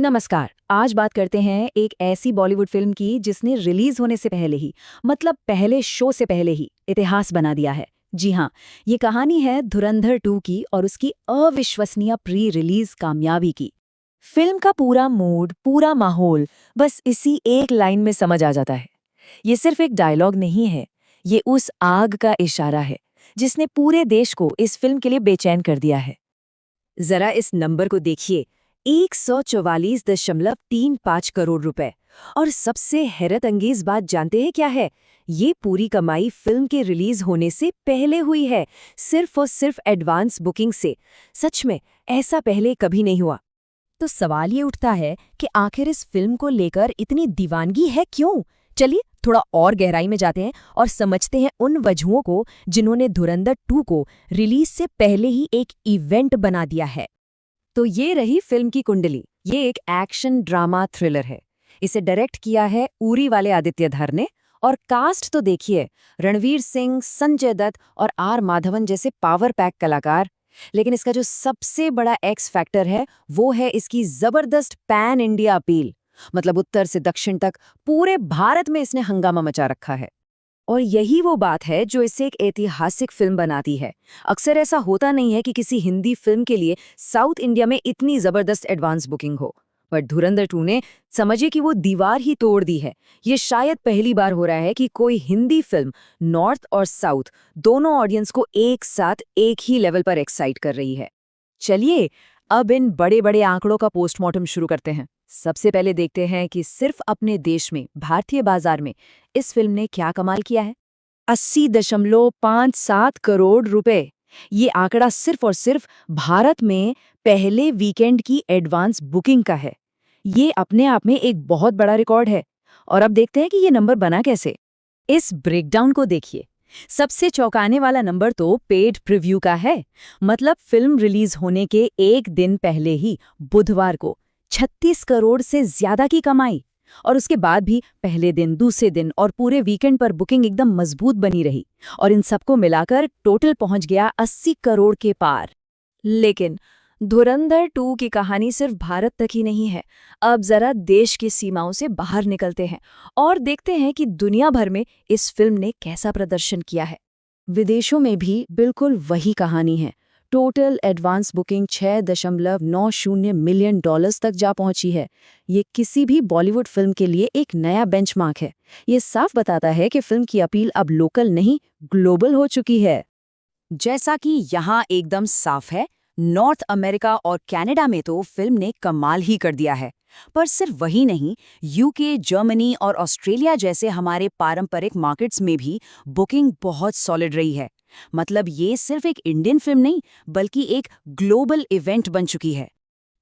नमस्कार। आज बात करते हैं एक ऐसी बॉलीवुड फिल्म की जिसने रिलीज होने से पहले ही मतलब पहले शो से पहले ही इतिहास बना दिया है। जी हाँ, ये कहानी है धुरंधर 2 की और उसकी अविश्वसनीय प्री रिलीज कामयाबी की। फिल्म का पूरा मूड, पूरा माहौल बस इसी एक लाइन में समझ आ जाता है। ये सिर्फ एक डायलॉग नहीं है, ये उस आग का इशारा है जिसने पूरे देश को इस फिल्म के लिए बेचैन कर दिया है। जरा इस नंबर को देखिए, 144.35 करोड़ रुपए। और सबसे हैरत अंगेज बात जानते हैं क्या है? ये पूरी कमाई फिल्म के रिलीज होने से पहले हुई है, सिर्फ और सिर्फ एडवांस बुकिंग से। सच में ऐसा पहले कभी नहीं हुआ। तो सवाल ये उठता है कि आखिर इस फिल्म को लेकर इतनी दीवानगी है क्यों? चलिए थोड़ा और गहराई में जाते हैं और समझते हैं उन वजहों को जिन्होंने धुरंधर 2 को रिलीज से पहले ही एक इवेंट बना दिया है। तो ये रही फिल्म की कुंडली। ये एक एक्शन ड्रामा थ्रिलर है। इसे डायरेक्ट किया है उरी वाले आदित्य धर ने। और कास्ट तो देखिए, रणवीर सिंह, संजय दत्त और आर माधवन जैसे पावर पैक कलाकार। लेकिन इसका जो सबसे बड़ा एक्स फैक्टर है वो है इसकी जबरदस्त पैन इंडिया अपील। मतलब उत्तर से दक्षिण तक पूरे भारत में इसने हंगामा मचा रखा है। और यही वो बात है जो इसे एक ऐतिहासिक फिल्म बनाती है। अक्सर ऐसा होता नहीं है कि किसी हिंदी फिल्म के लिए साउथ इंडिया में इतनी जबरदस्त एडवांस बुकिंग हो। पर धुरंधर 2 ने समझिए कि वो दीवार ही तोड़ दी है। ये शायद पहली बार हो रहा है कि कोई हिंदी फिल्म नॉर्थ और साउथ दोनों ऑडियंस को एक साथ एक ही लेवल पर एक्साइट कर रही है। चलिए अब इन बड़े बड़े आंकड़ों का पोस्टमार्टम शुरू करते हैं। सबसे पहले देखते हैं कि सिर्फ अपने देश में, भारतीय बाजार में इस फिल्म ने क्या कमाल किया है। 80.57 करोड़ रुपए। ये आंकड़ा सिर्फ और सिर्फ भारत में पहले वीकेंड की एडवांस बुकिंग का है। ये अपने आप में एक बहुत बड़ा रिकॉर्ड है। और अब देखते हैं कि ये नंबर बना कैसे। इस ब्रेकडाउन को देखिए। सबसे चौंकाने वाला नंबर तो पेड प्रीव्यू का है। मतलब फिल्म रिलीज होने के एक दिन पहले ही बुधवार को 36 करोड़ से ज्यादा की कमाई। और उसके बाद भी पहले दिन, दूसरे दिन और पूरे वीकेंड पर बुकिंग एकदम मजबूत बनी रही। और इन सबको मिलाकर टोटल पहुंच गया 80 करोड़ के पार। लेकिन धुरंधर 2 की कहानी सिर्फ भारत तक ही नहीं है। अब जरा देश की सीमाओं से बाहर निकलते हैं और देखते हैं कि दुनिया भर में इस फिल्म ने कैसा प्रदर्शन किया है। विदेशों में भी बिल्कुल वही कहानी है। टोटल एडवांस बुकिंग $6.90 मिलियन तक जा पहुंची है। ये किसी भी बॉलीवुड फिल्म के लिए एक नया बेंचमार्क है। ये साफ बताता है कि फिल्म की अपील अब लोकल नहीं, ग्लोबल हो चुकी है। जैसा कि यहाँ एकदम साफ है, नॉर्थ अमेरिका और कनाडा में तो फिल्म ने कमाल ही कर दिया है। पर सिर्फ वही नहीं, यूके, जर्मनी और ऑस्ट्रेलिया जैसे हमारे पारंपरिक मार्केट्स में भी बुकिंग बहुत सॉलिड रही है। मतलब ये सिर्फ एक इंडियन फिल्म नहीं, बल्कि एक ग्लोबल इवेंट बन चुकी है।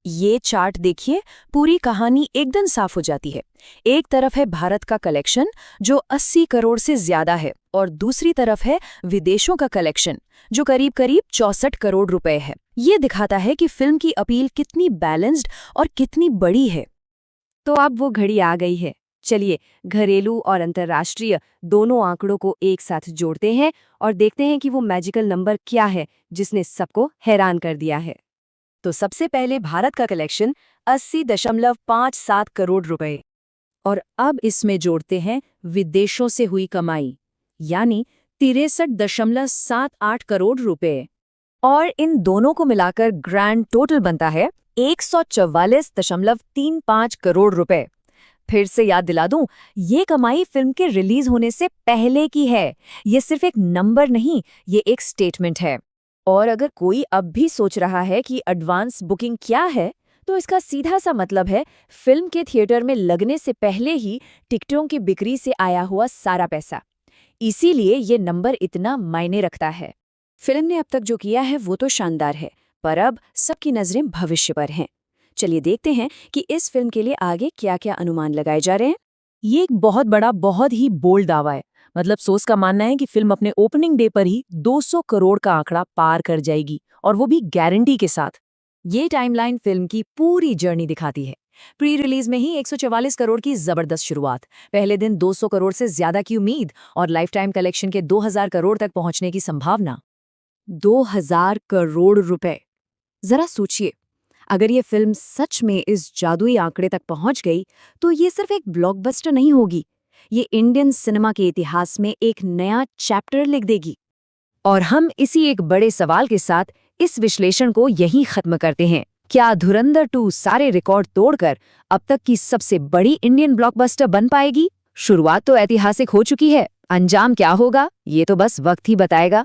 ये चार्ट देखिए, पूरी कहानी एकदम साफ हो जाती है। एक तरफ है भारत का कलेक्शन जो 80 करोड़ से ज्यादा है और दूसरी तरफ है विदेशों का कलेक्शन जो करीब करीब 64 करोड़ रुपए है। ये दिखाता है कि फिल्म की अपील कितनी बैलेंस्ड और कितनी बड़ी है। तो अब वो घड़ी आ गई है। चलिए घरेलू और अंतर्राष्ट्रीय दोनों आंकड़ों को एक साथ जोड़ते हैं और देखते हैं कि वो मैजिकल नंबर क्या है जिसने सबको हैरान कर दिया है। तो सबसे पहले भारत का कलेक्शन 80.57 करोड़ रुपए। और अब इसमें जोड़ते हैं विदेशों से हुई कमाई, यानी 63.78 करोड़ रुपए। और इन दोनों को मिलाकर ग्रैंड टोटल बनता है 144.35 करोड़ रुपए। फिर से याद दिला दूं, ये कमाई फिल्म के रिलीज होने से पहले की है। ये सिर्फ एक नंबर नहीं, ये एक स्टेटमेंट है। और अगर कोई अब भी सोच रहा है कि एडवांस बुकिंग क्या है, तो इसका सीधा सा मतलब है फिल्म के थिएटर में लगने से पहले ही टिकटों की बिक्री से आया हुआ सारा पैसा। इसीलिए ये नंबर इतना मायने रखता है। फिल्म ने अब तक जो किया है वो तो शानदार है, पर अब सबकी नजरें भविष्य पर हैं। चलिए देखते हैं कि इस फिल्म के लिए आगे क्या-क्या अनुमान लगाए जा रहे हैं। ये एक बहुत बड़ा, बहुत ही बोल्ड दावा है। मतलब सोर्स का मानना है कि फिल्म अपने ओपनिंग डे पर ही 200 करोड़ का आंकड़ा पार कर जाएगी, और वो भी गारंटी के साथ। ये टाइमलाइन फिल्म की पूरी जर्नी दिखाती है। प्री रिलीज में ही 144 करोड़ की जबरदस्त शुरुआत, पहले दिन 200 करोड़ से ज्यादा की उम्मीद और लाइफ टाइम कलेक्शन के 2000 करोड़ तक पहुंचने की संभावना। 2000 करोड़ रुपए। जरा सोचिए, अगर ये फिल्म सच में इस जादुई आंकड़े तक पहुंच गई तो ये सिर्फ एक ब्लॉकबस्टर नहीं होगी, ये इंडियन सिनेमा के इतिहास में एक नया चैप्टर लिख देगी। और हम इसी एक बड़े सवाल के साथ इस विश्लेषण को यहीं खत्म करते हैं। क्या धुरंधर 2 सारे रिकॉर्ड तोड़कर अब तक की सबसे बड़ी इंडियन ब्लॉकबस्टर बन पाएगी? शुरुआत तो ऐतिहासिक हो चुकी है, अंजाम क्या होगा ये तो बस वक्त ही बताएगा।